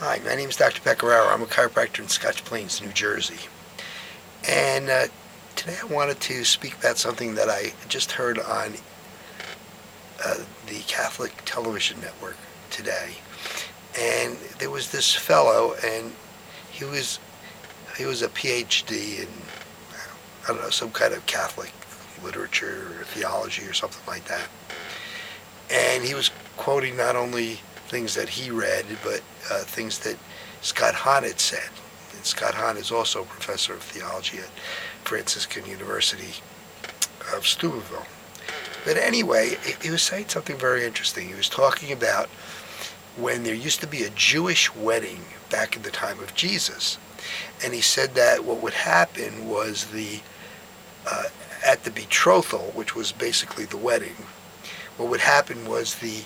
Hi, my name is Dr. Pecoraro. I'm a chiropractor in Scotch Plains, New Jersey. And today I wanted to speak about something that I just heard on the Catholic television network today. And there was this fellow, and he was a PhD in, I don't know, some kind of Catholic literature or theology or something like that. And he was quoting not only things that he read, but things that Scott Hahn had said. And Scott Hahn is also a professor of theology at Franciscan University of Steubenville. But anyway, he was saying something very interesting. He was talking about when there used to be a Jewish wedding back in the time of Jesus. And he said that what would happen was at the betrothal, which was basically the wedding, what would happen was the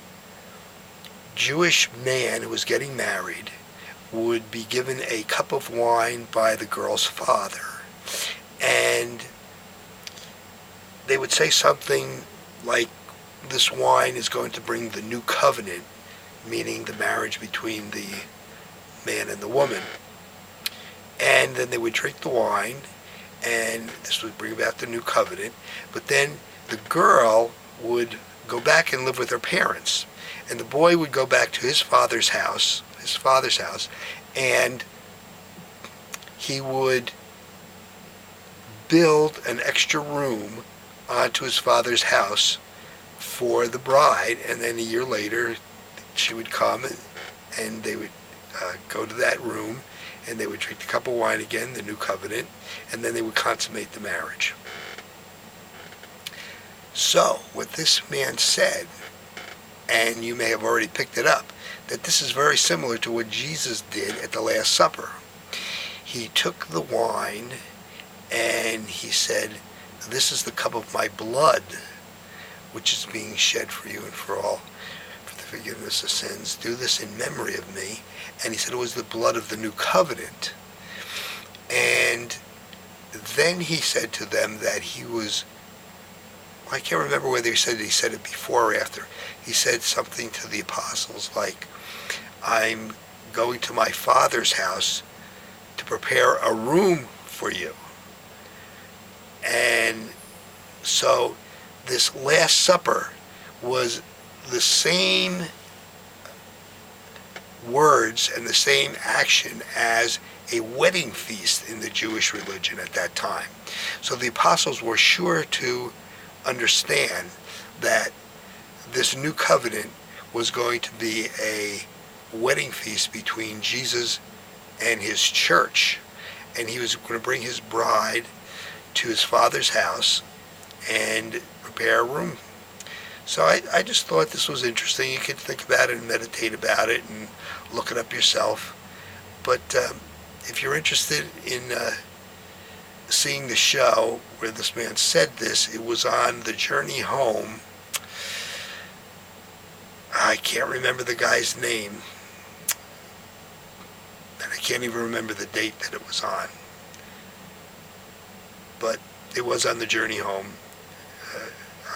Jewish man who was getting married would be given a cup of wine by the girl's father. And they would say something like, this wine is going to bring the new covenant, meaning the marriage between the man and the woman. And then they would drink the wine, and this would bring about the new covenant. But then the girl would go back and live with her parents. And the boy would go back to his father's house, and he would build an extra room onto his father's house for the bride, and then a year later she would come and they would go to that room, and they would drink the cup of wine again, the new covenant, and then they would consummate the marriage. So, what this man said, and you may have already picked it up, that this is very similar to what Jesus did at the Last Supper. He took the wine and he said, this is the cup of my blood, which is being shed for you and for all, for the forgiveness of sins. Do this in memory of me. And he said it was the blood of the new covenant. And then he said to them that he was, I can't remember whether he said it before or after. He said something to the apostles like, I'm going to my Father's house to prepare a room for you. And so this Last Supper was the same words and the same action as a wedding feast in the Jewish religion at that time. So the apostles were sure to understand that this new covenant was going to be a wedding feast between Jesus and his church, and he was going to bring his bride to his father's house and prepare a room. So I just thought this was interesting. You could think about it and meditate about it and look it up yourself. But if you're interested in seeing the show where this man said this, it was on the journey home. I can't remember the guy's name, and I can't even remember the date that it was on. But it was on the journey home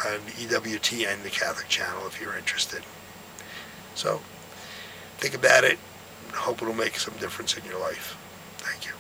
on EWTN, the Catholic channel, if you're interested. So think about it. I hope it'll make some difference in your life. Thank you.